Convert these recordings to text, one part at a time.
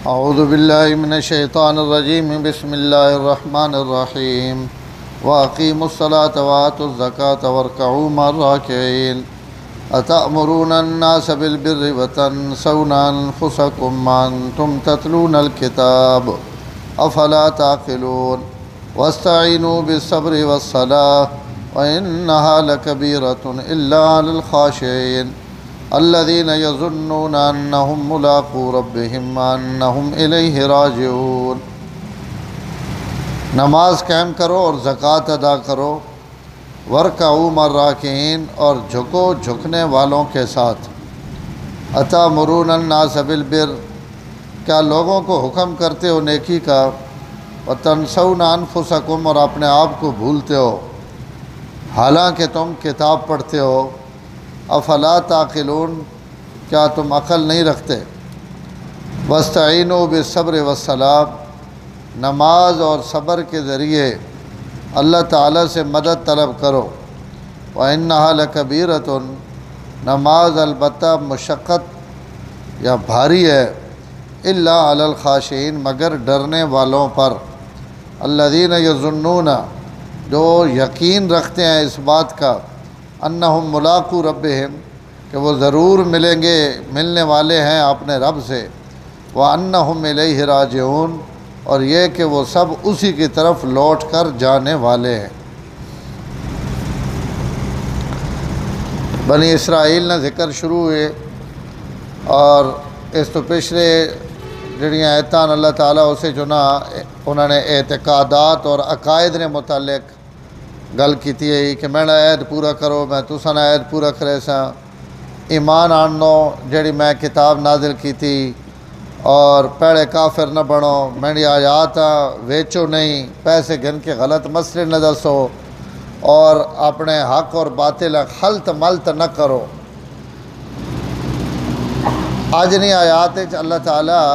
اعوذ باللہ من الشیطان الرجیم بسم اللہ الرحمن الرحیم واقیموا الصلاة وآتوا الزکاة وارکعوا مع الراکعین اتأمرون الناس بالبر وتنسون انفسکم وانتم تتلون الکتاب افلا تعقلون واستعینوا بالصبر والصلاة وإنها لکبیرة الا علی الخاشعین الذين يظنون أنهم ملاقو ربهم وأنهم إليه راجعون۔ نماز قائم کرو اور زکوٰۃ ادا کرو، ورکعوا مع الراکعین، اور جھکو جھکنے والوں کے ساتھ۔ اتأمرون الناس بالبر، کیا لوگوں کو حکم کرتے ہو نیکی کا، وتنسون انفسکم، اور اپنے آپ کو بھولتے ہو حالانکہ تم کتاب پڑھتے ہو۔ افلا تعقلون، کیا تم عقل نہیں رکھتے؟ واستعینوا بالصبر والصلاۃ، نماز اور صبر کے ذریعے اللہ تعالیٰ سے مدد طلب کرو۔ وإنها لکبیرۃ، نماز البتہ مشقت یا بھاری ہے، الا علی الخاشعین، مگر ڈرنے والوں پر۔ الذین یظنون، جو یقین رکھتے ہیں اس بات کا، انہم ملاقو ربہم، کہ وہ ضرور ملنے والے ہیں اپنے رب سے، وانہم الیہ راجعون، اور یہ کہ وہ سب اسی کی طرف لوٹ کر جانے والے ہیں۔ بنی اسرائیل نے ذکر شروع ہوئے، اور اس تو پچھلے جڑیاں آیتاں اللہ تعالیٰ اسے چنا، انہوں نے اعتقادات اور عقائد نے متعلق گل کیتی ہے کہ میں عہد پورا کرو، میں تساں عہد پورا کرے سا، ایمان آنو جڑی میں کتاب نازل کیتی، اور پیڑے کافر نہ بنو، میری آیات ویچو نہیں، پیسے گن کے غلط مسئلے نہ دسو، اور اپنے حق اور باطل خلط ملط نہ کرو۔ آج نہیں آیات اللہ تعالیٰ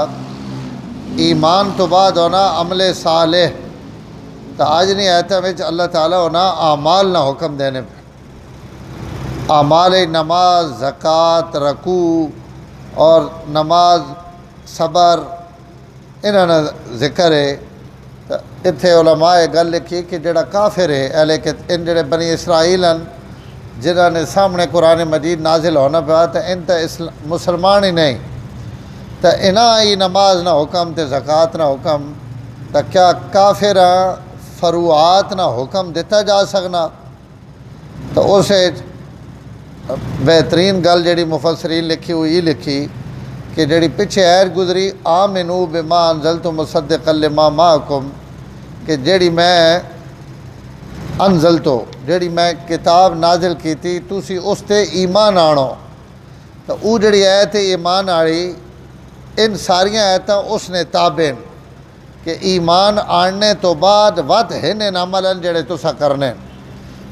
ایمان تو بعد ہونا عمل صالح، تو آج نہیں آیتاں وچ اللہ تعالیٰ ہونا اعمال نہ حکم دینے پہ، اعمال نماز، زکوٰۃ، رکوع اور نماز، صبر، انہاں نے ذکر ہے۔ اتھے علماء گل لکھی کہ جڑا کافر ہے، لیکن ان جڑے بنی اسرائیل جنہاں نے سامنے قرآن مجید نازل ہونا پیا، تو ان تا مسلمان ہی نہیں، تو انہاں ہی نماز نہ حکم تے زکوٰۃ نہ حکم، تو کیا کافر فروعات نہ حکم دیتا جا سکنا؟ تو اسے بہترین گل جڑی مفسرین لکھی ہوئی لکھی کہ جڑی پیچھے عہد گزری، آمنوا بما انزلت مصدقا لما معکم، کہ جڑی میں انزلتو، جڑی میں کتاب نازل کیتی، تسی اس تے ایمان آنو۔ تو وہ جڑی آیت ایمان آڑی، ان ساریاں آیتاں اس نے تابع کہ ایمان آننے تو بعد ود ہن عملن جڑے تسا کرنے،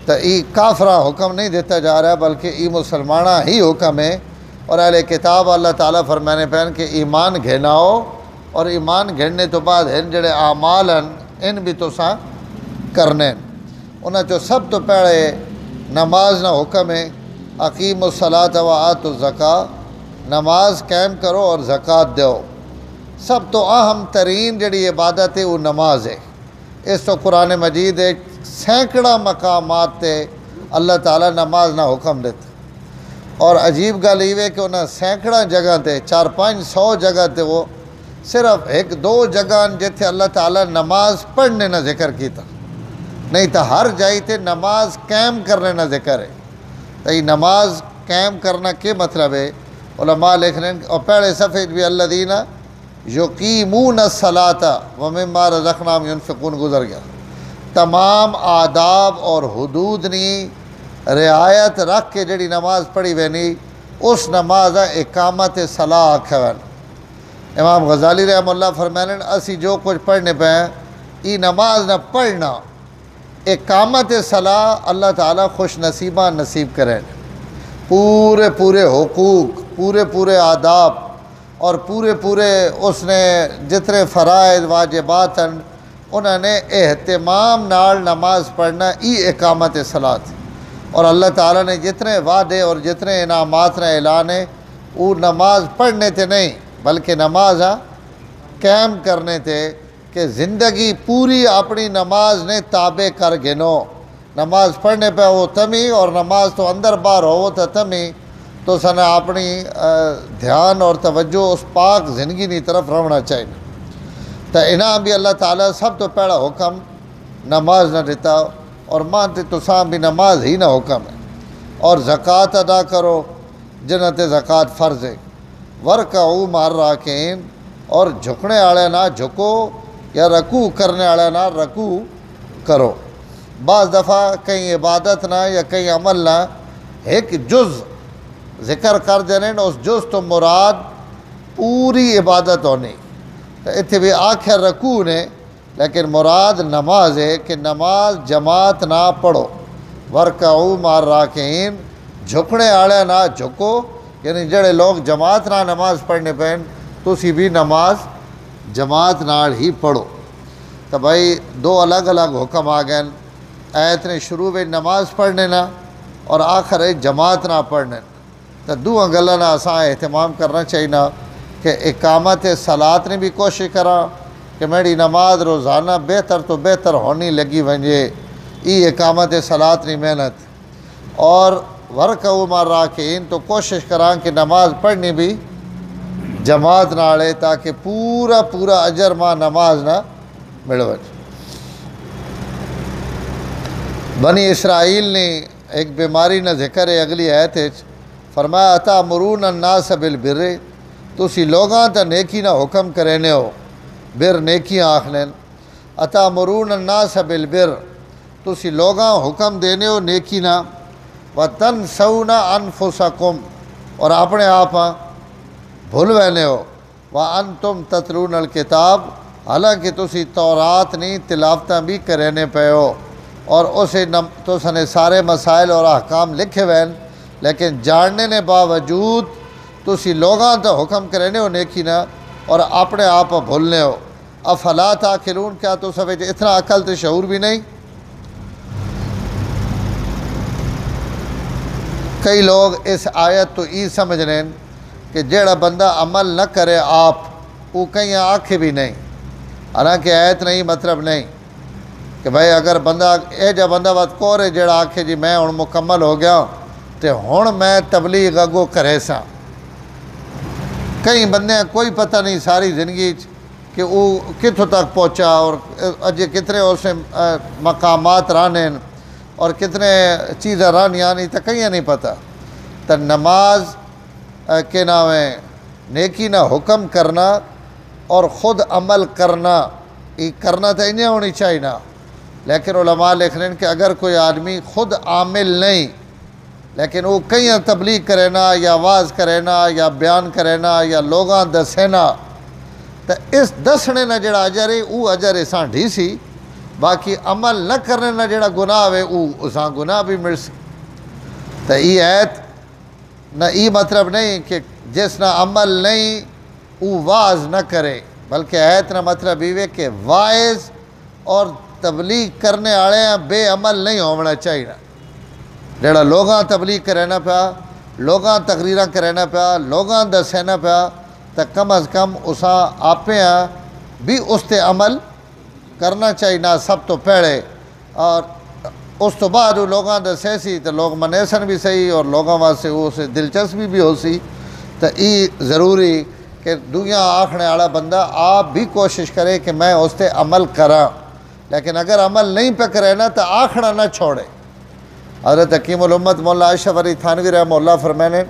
تو ای کافرہ حکم نہیں دیتا جا رہا، بلکہ ای مسلمانہ ہی حکم ہے۔ اور اہل کتاب اللہ تعالیٰ فرمانے پہن کہ ایمان گھناؤ، اور ایمان گھننے تو بعد ہن جڑے اعمال ان بھی تسا کرنے۔ انہاں چو سب تو پہلے نماز نہ حکم ہے، اقیموا الصلاۃ وآتوا الزکاۃ، نماز قائم کرو اور زکوٰۃ دیو۔ سب تو اہم ترین جڑی عبادت ہے وہ نماز ہے۔ اس تو قرآن مجید سینکڑا مقامات تے اللہ تعالیٰ نماز نہ حکم دیتا، اور عجیب گل یہ ہے کہ انہاں سینکڑا جگہ تے 400-500 جگہ تے وہ صرف ایک دو جگہ جتھے اللہ تعالیٰ نماز پڑھنے نہ ذکر کیتا، نہیں تو ہر جائی تے نماز قائم کرنے نہ ذکر ہے۔ تو یہ نماز قائم کرنا کیا مطلب ہے؟ علماء لکھ رہے ہیں، اور پہلے صفحے بھی الذین یقیمون الصلاۃ ومما رزقناہم ینفقون گزر گیا۔ تمام آداب اور حدود نی رعایت رکھ کے جڑی نماز پڑھی وینی، اس نماز اقامت صلاح آکھا وین۔ امام غزالی رحمہ اللہ فرمائیں اسی جو کچھ پڑھنے پہ ہیں، ای نماز نہ پڑھنا اقامت صلاح اللہ تعالیٰ خوش نصیبہ نصیب کریں، پورے حقوق، پورے آداب، اور پورے اس نے جتنے فرائض واجبات ہیں انہوں نے اہتمام نال نماز پڑھنا، ای اقامت صلاۃ۔ اور اللہ تعالیٰ نے جتنے وعدے اور جتنے انعامات نے اعلان ہے، وہ نماز پڑھنے تے نہیں بلکہ نماز قائم کرنے تھے کہ زندگی پوری اپنی نماز نے تابع کر گنو. نماز پڑھنے پہ وہ تمی اور نماز تو اندر باہر ہو تو تمی تو سن اپنی دھیان اور توجہ اس پاک زندگی کی طرف رہنا چاہیے. تو انہاں بھی اللہ تعالیٰ سب تو پہلا حکم نماز نہ دیتا اور مانتے تو سام بھی نماز ہی نہ حکم ہے. اور زکوٰۃ ادا کرو جنہ تے زکوٰۃ فرض ہے. ورکعوا مع الراکعین اور جھکنے والے نہ جھکو یا رکوع کرنے والے نہ رکوع کرو. بعض دفعہ کہیں عبادت نہ یا کہیں عمل نہ ایک جز ذکر کر دینے اس جز تو مراد پوری عبادت ہونی. تو اتنے بھی آخر رکوع نے لیکن مراد نماز ہے کہ نماز جماعت نہ پڑھو. ورکعوا مع الراکعین جھکنے والے نہ جھکو یعنی جڑے لوگ جماعت نہ نماز پڑھنے پہ تسی بھی نماز جماعت نال ہی پڑھو. تو بھائی دو الگ الگ حکم آ گئے. ایت نے شروع میں نماز پڑھنے نہ اور آخر ہے جماعت نہ پڑھنے. تو دو گلوں نہ اساں اہتمام کرنا چاہیے کہ اقامت صلات نے بھی کوشش کرا کہ میری نماز روزانہ بہتر تو بہتر ہونی لگی ونجے. ای اقامت صلات نہیں محنت. اور ورکعوا مع الراکعین تو کوشش کران کہ نماز پڑھنی بھی جماعت نال ہے تاکہ پورا پورا اجر ماں نماز نہ مل وجے. بنی اسرائیل نے ایک بیماری نہ ذکر ہے اگلی آیت ہے. فرمایا اتامرون الناس بالبر تسی لوگاں تا نیکی نہ حکم کرینے ہو. بر نیکیاں آخنے. اتامرون الناس بالبر تسی لوگاں حکم دینے ہو نیکی نہ. وتنسون انفسکم اور اپنے آپ بھول وینے ہو. وانتم تتلون الکتاب حالانکہ تسی تورات نہیں تلاوتاں بھی کرینے پے ہو اور اسے تو سنے سارے مسائل اور احکام لکھے وین لیکن جاننے نے باوجود تسی لوگاں تا حکم کرینے ہو نیکی نہ اور اپنے آپ بھولنے ہو. افلا تاکلون کیا تو سب اتنا عقل تے شعور بھی نہیں. کئی لوگ اس آیت تو ای سمجھ رہے ہیں کہ جیڑا بندہ عمل نہ کرے آپ وہ کہیں آنکھیں بھی نہیں. حالانکہ آیت نہیں مطلب نہیں کہ بھائی اگر بندہ جا بندہ بات کو رہے جیڑا آنکھیں جی میں ہوں مکمل ہو گیا تو ہوں میں تبلیغ اگو کرے سا. کئی بندے کوئی پتہ نہیں ساری زندگی کہ وہ کتوں تک پہنچا اور اجے کتنے اسے مقامات رانے اور کتنے چیزیں رانیاں نہیں تو کہیں نہیں پتہ. تو نماز کے نام ہے نیکی نہ حکم کرنا اور خود عمل کرنا یہ کرنا تو انہیں ہونی چاہیے نا. لیکن علماء لکھ رہے ہیں کہ اگر کوئی آدمی خود عامل نہیں لیکن وہ کہیں تبلیغ کرے نا یا آواز کرے نا یا بیان کرے نا یا لوگاں دسے نا تو اس دسنے نہ جڑا اجر ہے وہ اجر اساں ڈھی سی. باقی عمل نہ کرنے نہ جڑا گناہ ہے وہ اساں گناہ بھی مل سی. تو یہ ایت نہ ای مطلب نہیں کہ جس نہ عمل نہیں وہ واز نہ کرے بلکہ ایت نہ مطلب یہ کہ واعظ اور تبلیغ کرنے والے بے عمل نہیں ہونا چاہیے. جڑا لوگاں تبلیغ کرینا پیا لوگاں تقریراں کرینا پیا لوگاں دسینا پیا تو کم از کم اساں آپے بھی اس تے عمل کرنا چاہیے نہ سب تو پہلے. اور اس تو بعد وہ لوگاں دسے سی تو لوگ منے سن بھی صحیح اور لوگاں واسطے اسے دلچسپی بھی ہو سی. تو یہ ضروری کہ دنیا آکھنے والا بندہ آپ بھی کوشش کرے کہ میں اس تے عمل کراں لیکن اگر عمل نہیں پہ کرے نا تو آکھنا نہ چھوڑے. حضرت حکیم الامت مولا اشرف علی تھانوی رحمہ اللہ فرمانے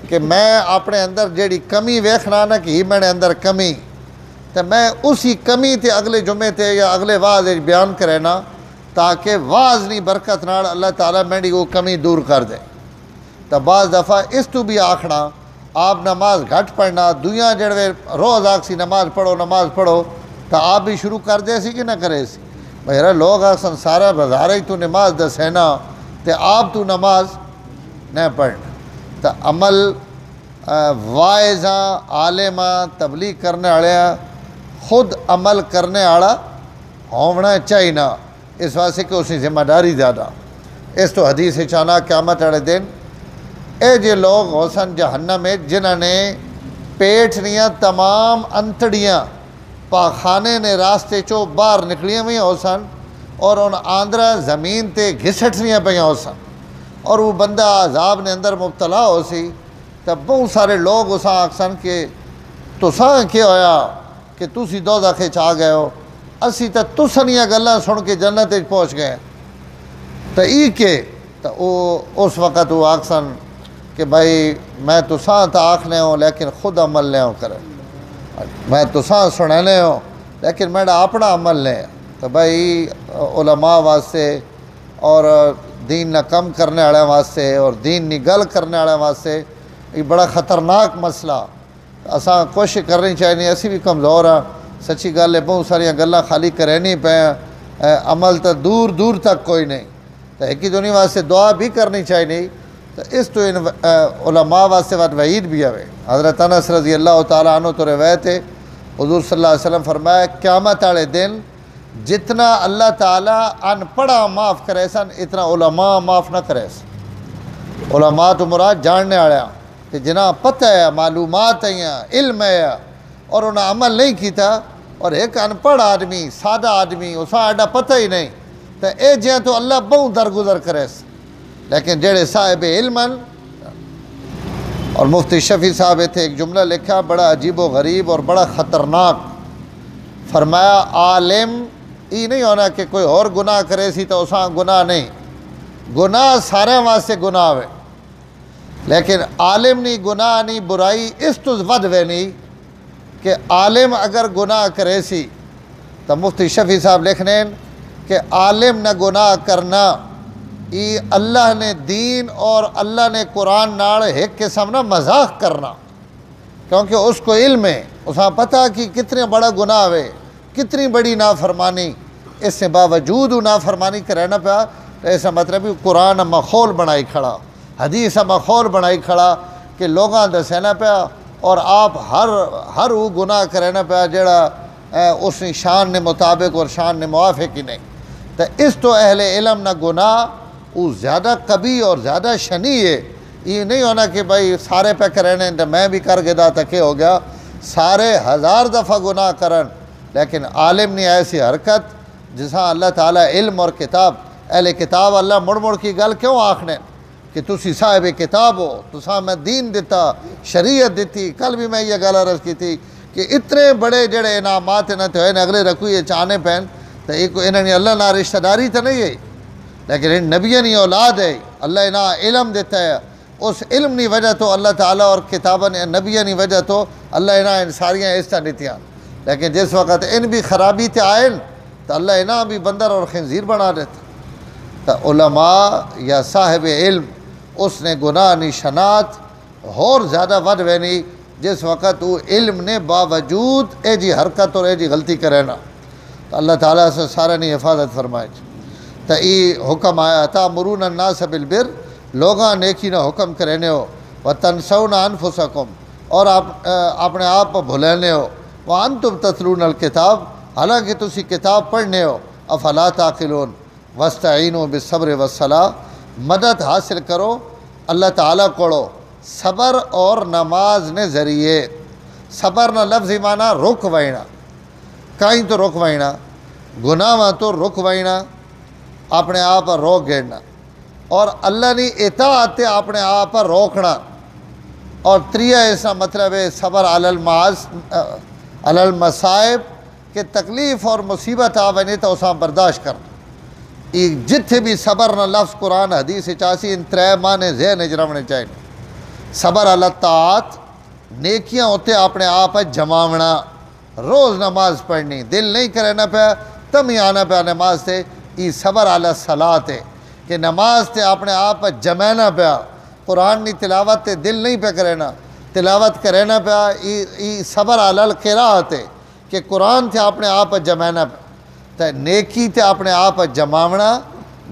کہ میں اپنے اندر جیڑی کمی ویکھنا نا کہ ہی میں نے اندر کمی تو میں اسی کمی تے اگلے جمعے تے یا اگلے واز بیان کرے نا تاکہ واز نہیں برکت نال اللہ تعالیٰ میری وہ کمی دور کر دے. تو بعض دفعہ اس تو بھی آکھنا آپ نماز گھٹ پڑھنا دنیا جڑوے روز آکسی نماز پڑھو تو آپ بھی شروع کر دے سی کہ نہ کرے سی. بھئی لوگ آکسن سارا بازار ہی تو نماز دسے نا تو آپ تو نماز نہ پڑھنا. تو عمل واعظاں عالماں تبلیغ کرنے والے خود عمل کرنے والا ہونا چاہیے نا اس واسطے کہ اس کی ذمہ داری زیادہ. اس تو حدیث چانا قیامت والے دن اے جے لوگ ہوسن جہنم میں جنہوں نے پیٹ نیاں تمام انتڑیاں پاخانے نے راستے چو باہر نکلیاں ہوئی ہو سن اور ان آندرا زمین تے گھسٹنیاں پہ ہو سن اور وہ بندہ عذاب نے اندر مبتلا ہو سی تب بہت سارے لوگ اساں آکسن کہ تساں کیا ہویا کہ تسی دوزخ وچ آ گئے ہو اسی تا تسانیاں گلاں سن کے جنت وچ پہنچ گئے تو ای کے تو اس وقت وہ آکسن کہ بھائی میں تساں تا آکھنے ہوں لیکن خود عمل نہیں ہوں کرے میں تساں سنانے ہوں لیکن میرا اپنا عمل نہیں ہے تو بھائی علماء واسطے اور دین نہ کم کرنے والے واسطے اور دین نی گل کرنے والے واسطے یہ بڑا خطرناک مسئلہ اساں کوشش کرنی چاہیے اسی بھی کمزور ہاں سچی گل ہے بہت ساری گلاں خالی کرنی پہ عمل تو دور دور تک کوئی نہیں تو ایک ہی دنیا واسطے دعا بھی کرنی چاہیے تو اس تو ان علماء واسطے وعد وعید بھی ہوئے حضرت انس رضی اللہ تعالیٰ عنہ تو روایت ہے حضور صلی اللہ علیہ وسلم فرمایا قیامت والے دن جتنا اللہ تعالیٰ ان پڑھا معاف کرے سن اتنا علماء معاف نہ کرے سن علماء تو مراد جاننے والے کہ جنہاں پتہ ہے معلومات ہیں علم ہے اور انہاں عمل نہیں کیتا اور ایک ان پڑھ آدمی سادہ آدمی اساں ایڈا پتہ ہی نہیں تو اے جہاں تو اللہ بہت درگزر کرے سن لیکن جڑے صاحب علم اور مفتی شفیع صاحب تھے ایک جملہ لکھا بڑا عجیب و غریب اور بڑا خطرناک فرمایا عالم یہ نہیں ہونا کہ کوئی اور گناہ کرے سی تو اساں گناہ نہیں گناہ سارے واسطے گناہ ہوئے لیکن عالم نہیں گناہ نہیں برائی اس تو ود وے نہیں کہ عالم اگر گناہ کرے سی تو مفتی شفیع صاحب لکھنے کہ عالم نہ گناہ کرنا یہ اللہ نے دین اور اللہ نے قرآن نال ایک قسم نہ مذاق کرنا کیونکہ اس کو علم ہے اساں پتہ کہ کتنے بڑا گناہ ہوئے کتنی بڑی نافرمانی اس سے باوجود وہ نافرمانی کرنا پیا تو ایسا مطلب قرآن ماحول بنائی کھڑا حدیث ماحول بنائی کھڑا کہ لوگاں دسینا پیا اور آپ ہر وہ گناہ کرنا پیا جڑا اس شان نے مطابق اور شان نے موافق ہی نہیں تو اس تو اہل علم نہ گناہ وہ زیادہ قبیح اور زیادہ شنی ہے یہ نہیں ہونا کہ بھائی سارے پہ کرنے تو میں بھی کر گدا تکے ہو گیا سارے ہزار دفعہ گناہ کرن لیکن عالم نے ایسی حرکت جساں اللہ تعالیٰ علم اور کتاب اہل کتاب اللہ مڑ مڑ کی گل کیوں آکھنے کہ تسی صاحب کتاب ہو تساں میں دین دیتا شریعت دیتی کل بھی میں یہ گل عرض کی تھی کہ اتنے بڑے جڑے انعامات نہ تو ہیں اگلے رکھو یہ چاہنے پہن تو ایک انہوں نے اللہ نہ رشتہ داری تو نہیں ہے لیکن ان نبیوں کی اولاد ہے اللہ انہاں علم دیتا ہے اس علم کی وجہ تو اللہ تعالیٰ اور کتاباں نبیوں کی وجہ تو اللہ انہاں ان ساریاں عزتاں دیتیاں لیکن جس وقت ان بھی خرابی تے آئے تو اللہ انہاں بھی بندر اور خنزیر بنا دیتا تو علماء یا صاحب علم اس نے گناہ نی شناعت اور زیادہ ود وینی جس وقت وہ علم نے باوجود اے جی حرکت اور اے جی غلطی کرے نا تو اللہ تعالیٰ سے سارا نی حفاظت فرمائے تو یہ حکم آیا تأمرون الناس بالبر لوگاں نیکی نہ حکم کرنے ہو وتنسون انفسکم اور آپ اپنے آپ بھولینے ہو وانتم تتلون الکتاب حالانکہ تسی کتاب پڑھنے ہو افلا تعقلون واستعینوا بالصبر والصلاۃ مدد حاصل کرو اللہ تعالیٰ کوڑو صبر اور نماز نے ذریعے صبر نہ لفظی معنی رک وینا کہیں تو رک وینا گناہ تو رک وینا اپنے آپ روک گیڑنا اور اللہ نے اطاعت اپنے آپ پر روکنا اور تریہ ایسا مطلب ہے صبر علی المصائب کہ تکلیف اور مصیبت آوے تو اساں برداشت کرنا جتھے بھی صبر نہ لفظ قرآن حدیث چاسی ان ترے معنی ذہن رہنے چاہیے صبر علی الطاعات نیکیاں ہوتے اپنے آپ جماونا روز نماز پڑھنی دل نہیں کرنا پیا تم ہی آنا پیا نماز سے یہ صبر علی الصلاۃ ہے کہ نماز تے اپنے آپ جمعنا پیا قرآن نی تلاوت تے دل نہیں پہ کرنا تلاوت کرنا پیا یہ صبر علی القراءت ہے کہ قرآن تے اپنے آپ جمعنا پیا تو نیکی تے اپنے آپ جماونا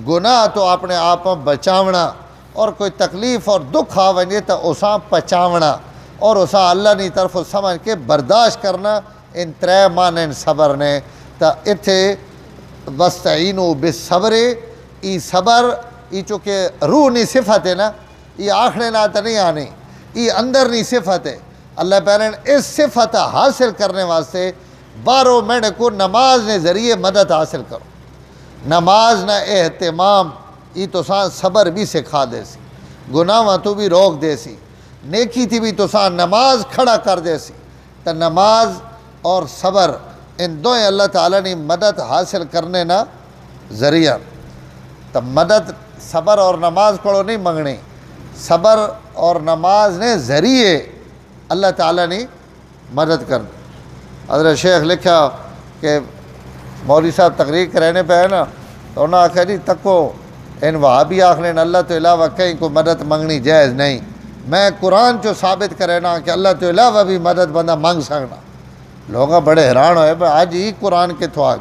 گناہ تو اپنے آپ بچاونا اور کوئی تکلیف اور دکھ آوے تو اساں پچاونا اور اساں اللہ نی طرف سمجھ کے برداشت کرنا ان ترے معنی صبر نے تو اتھے واستعینوا بالصبر ای صبر ای چونکہ روح نی صفت ہے نا یہ آخنے نہ تو نہیں آنی یہ اندر نی صفت ہے اللہ پہلے اس صفت حاصل کرنے واسطے 12 مہینے کو نماز نے ذریعے مدد حاصل کرو. نماز نہ اہتمام ای تو سان صبر بھی سکھا دے سی, گناہاں تو بھی روک دے سی, نیکی تھی بھی تو سان نماز کھڑا کر دے سی. تو نماز اور صبر ان دوئیں اللہ تعالیٰ نے مدد حاصل کرنے نہ ذریعہ. تو مدد صبر اور نماز پڑھو نہیں منگنی, صبر اور نماز نے ذریعے اللہ تعالیٰ نے مدد کرنی. حضرت شیخ لکھا کہ مولوی صاحب تقریر کرانے پہ ہے نا, تو انہوں نے آخر جی تکو ان وہابی آخر اللہ تو علاوہ کہیں کو مدد منگنی جائز نہیں. میں قرآن چو ثابت کرینا کہ اللہ تو علاوہ بھی مدد بندہ منگ سکنا. لوگاں بڑے حیران ہوئے بھائی آج ہی قرآن کے تھواک,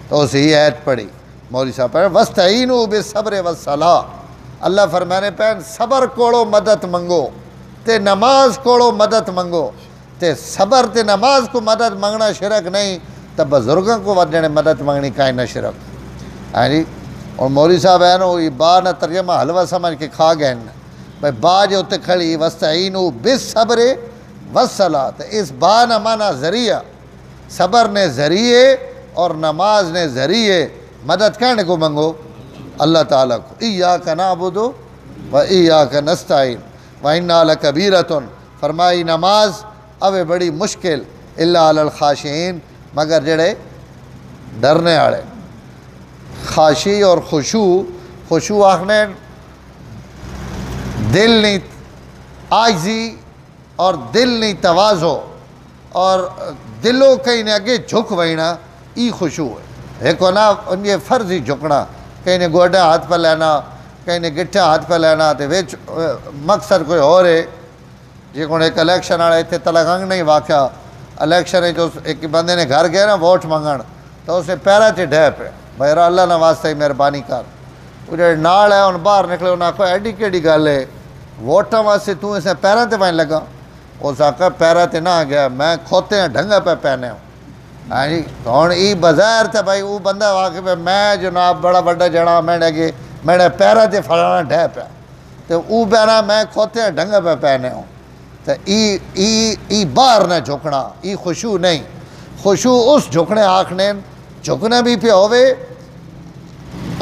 تو اسے ہی آیت پڑھی مولوی صاحب پڑھے وَاسْتَعِينُوا بِالصَّبْرِ وَالصَّلَاةِ. اللہ فرمانے پہن صبر کوڑو مدد منگو تے نماز کوڑو مدد منگو. تے صبر تے نماز کو مدد منگنا شرک نہیں, تب بزرگوں کو وجنے مدد منگنی کائیں نہ شرک. ہاں جی, اور مولوی صاحب ہے نا وہ با نہ ترجمہ حلوہ سمجھ کے کھا گئے نا بھائی. با جو تے کھڑی وَاسْتَعِينُوا بِالصَّبْرِ وَالصَّلَاةِ, اس با نہ مانا ذریعہ, صبر نے ذریعے اور نماز نے ذریعے مدد کرنے کو منگو اللہ تعالیٰ کو. ایاک نعبد و ایاک نستعین وَإِنَّهَا لَكَبِیرَةٌ. فرمائی نماز اوے بڑی مشکل الا علی الخاشعین, مگر جڑے ڈرنے آڑے. خاشی اور خشوع آخنے دل نہیں عاجزی اور دل نہیں تواضع اور دلوں کہیں نے اگے جھک وینا, ای خشوع ہے. ایک ہونا ان یہ فرضی جھکنا, کہیں نے گوڈا ہاتھ پہ لینا, کہیں نے گٹھا ہاتھ پہ لینا, تو ویچ مقصد کوئی اور ہے. جی کون ایک الیکشن آڑے تھے تلگنگ نہیں واقعہ, الیکشن ہے جو ایک بندے نے گھر گیا نا ووٹ منگن, تو اس نے پیرا چ ڈھے پہ بھائی اللہ نہ واسطے ہی مہربانی کر. وہ جڑے نال ہے ان باہر نکلے انہاں کو ایڈی کیڑی گل ہے ووٹاں واسطے تو اسے پیرا تے وائن لگا. اس آخر پیرا تے نہ گیا, میں کھوتے ہیں ڈھنگا پہ پہنے ہوں. ہاں جی, تو ہوں ای بظاہر تھا بھائی وہ بندہ واقع پہ میں جناب بڑا بڑا جڑا میں نے کہ میں نے پیرا تے پھڑانا ڈھے پیا, تو وہ پہنا میں کھوتے ہیں ڈھنگا پہ پہنے ہوں. تو ای باہر نہ جھکنا, ای خشوع نہیں. خشوع اس جھکنے آکھنے جھکنا بھی پہ ہوئے,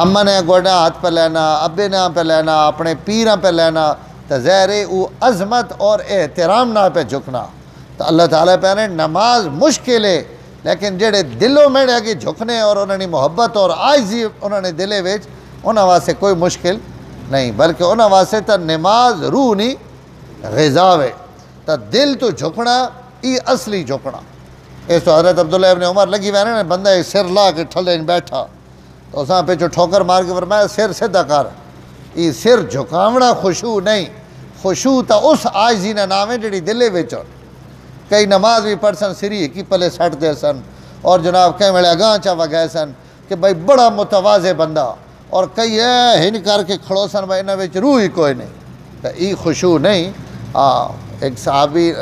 اماں نے گوڈا ہاتھ پہ لینا, ابے نے پہ لینا, اپنے پیراں پہ لینا, تو ظاہر وہ عظمت اور احترام نہ پہ جھکنا. تو اللہ تعالیٰ پہ نے نماز مشکل ہے, لیکن جڑے دلوں میں آگے جھکنے اور انہوں نے محبت اور عاجزی انہوں نے دلے وچ, انہاں واسطے کوئی مشکل نہیں, بلکہ انہاں واسطے تو نماز روح نہیں غذا ہے. تو دل تو جھکنا ای اصلی جھکنا. اس تو حضرت عبداللہ ابن عمر لگی وینے نے بندہ ایک سر لا کے ٹھلے بیٹھا, تو اساں پہ جو ٹھوکر مار کے فرمایا سر سیدھا کر. ای سر جھکاونا خشوع نہیں. خشوع تا اس عاجزی نہ نام ہے جڑی دلے وچ. کئی نماز بھی پڑھ سن سری کی پلے سٹ دے سن, اور جناب کئی ویلے اگاں چا وگائے سن کہ بھائی بڑا متواضع بندہ, اور کئی ہن کر کے کھڑو سن بھائی انہاں وچ روح ہی کوئی نہیں. تو ای خشوع نہیں. ایک صحابی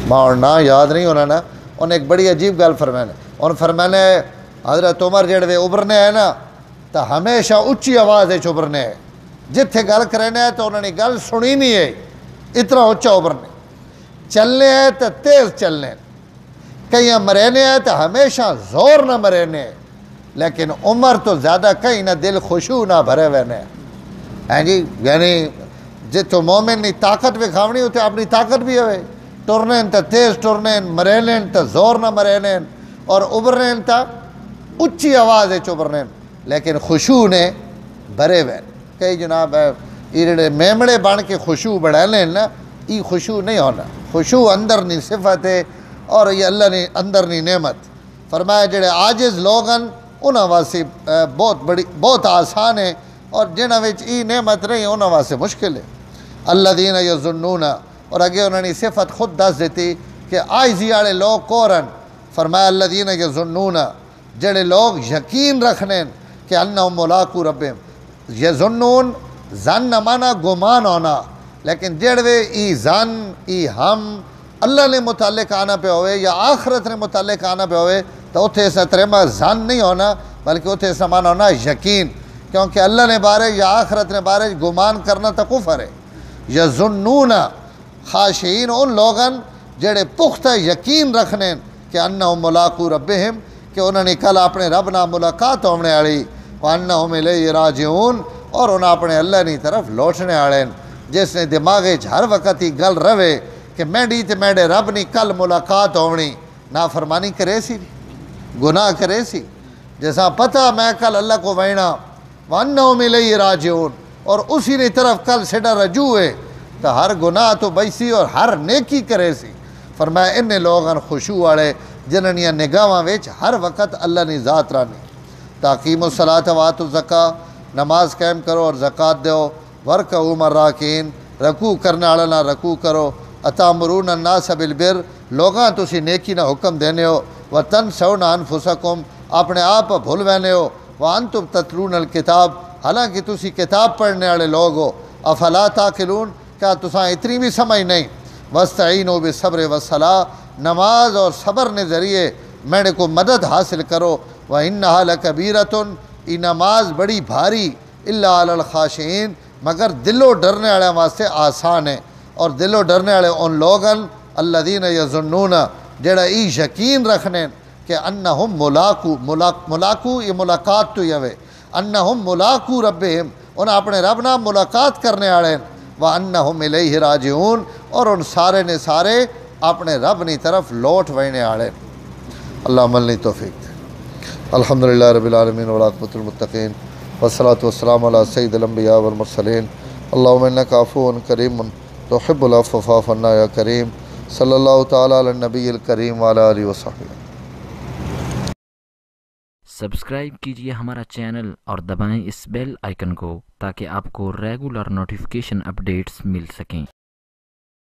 ماں نا یاد نہیں ہونا نا, انہیں ایک بڑی عجیب گل فرمانے. انہوں فرمانے حضرت عمر جڑے ابھرنے ہیں نا, تو ہمیشہ اچھی آواز ابھرنے ہے. جتھے گل کرنے ہے تو انہوں نے گل سنی نہیں ہے, اتنا اچھا ابھرنے. چلنے ہیں تو تیز چلنے, کہیں مرینے ہیں تو ہمیشہ زور نہ مرینے. لیکن عمر تو زیادہ کہیں نہ دل خشوع نہ بھرے وینے ہیں جی. یعنی جتو مومن نہیں طاقت بھی کھاونی ہوتے اپنی طاقت بھی ہوئے, ٹرنے تو تیز ٹرنے, مرینے تو زور نہ مرینے, اور ابھرنے تو اچھی آواز ہے ابھرنے. لیکن خشوع نے بھرے وین. کئی جناب ایرڑے میمڑے بن کے خشوع بڑھا لیں نا, ای خشوع نہیں ہونا. خشوع اندر نہیں صفت ہے, اور یہ اللہ نے اندر نہیں نعمت. فرمایا جڑے عاجز لوگن انہاں واسطے بہت آسان ہے, اور جنہاں وچ ای نعمت نہیں انہاں واسطے مشکل ہے. الذین یظنون, اور اگے انہوں نے صفت خود دس دیتی کہ عاجزی والے لوگ کورن. فرمایا الذین یظنون, جڑے لوگ یقین رکھنے کہ انہم ملاقو ربہم. یظنون زن نہ مانا گمان ہونا, لیکن جڑے ای زن ای ہم اللہ نے متعلق آنا پہ ہوئے یا آخرت نے متعلق آنا پہ ہوئے, تو اتھے ایسا ترمہ زن نہیں ہونا, بلکہ اتھے ایسا مانا ہونا یقین. کیونکہ اللہ نے بارے یا آخرت نے بارے گمان کرنا تا کفر ہے. یظنون خاشعین, ان لوگن جڑے پختہ یقین رکھنے کہ انہم ملاقو ربہم کہ انہوں نے کل اپنے رب نہ ملاقات ہونے والی وانہم الیہ راجعون اور انہوں اپنے اللہ کی طرف لوٹنے والے جس نے دماغ ہر وقت ہی گل رہے کہ میڈی تے میڈے رب نی کل ملاقات ہونی نافرمانی کرے سی گناہ کرے سی جیسا پتہ میں کل اللہ کو وینا وانہم الیہ راجعون اور اسی نے طرف کل سیڈا رجوع ہے تو ہر گناہ تو بیسی اور ہر نیکی کرے سی فرمایا انہیں لوگاں خشوع والے جنہاں نیاں نگاہاں وچ ہر وقت اللہ نی ذات رانی تاقیم الصلاۃ وآتوا الزکاۃ نماز قائم کرو اور زکوٰۃ دیو ورکعوا مع الراکعین رکوع کرنے والا نہ رکوع کرو اتامرون الناس بالبر لوگاں تسی نیکی نہ حکم دینے ہو وتنسون انفسکم اپنے آپ بھول وینے ہو وانتم تتلون الکتاب حالانکہ تسی کتاب پڑھنے والے لوگ ہو افلا تعقلون کیا تساں اتنی بھی سمجھ نہیں واستعینوا بالصبر والصلاۃ نماز اور صبر نے ذریعے میرے کو مدد حاصل کرو وَإِنَّهَا لَكَبِيرَةٌ یہ نماز بڑی بھاری إِلَّا عَلَى الْخَاشِعِينَ مگر دل و ڈرنے والے واسطے آسان ہے اور دل و ڈرنے والے ان لوگاں الذین یظنون جڑا ای یقین رکھنے کہ انہم ملاقو یہ ملاقات تو یہ انہم ملاقو ربہم انہیں اپنے رب نہ ملاقات کرنے والے وانہم الیہ راجعون اور ان سارے نے سارے اپنے رب نی طرف لوٹ وینے والے اللہم لنا توفیق الحمدللہ رب العالمین والعاقبۃ للمتقین والصلاۃ والسلام علی سید الانبیاء والمرسلین اللہم انک عفو کریم تحب العفو فاعف عنا یا کریم صلی اللہ تعالی علی النبی الکریم وعلی آلہ وصحبہ سبسکرائب کیجئے ہمارا چینل اور دبائیں اس بیل آئیکن کو تاکہ آپ کو ریگولر نوٹیفیکیشن اپڈیٹس مل سکیں۔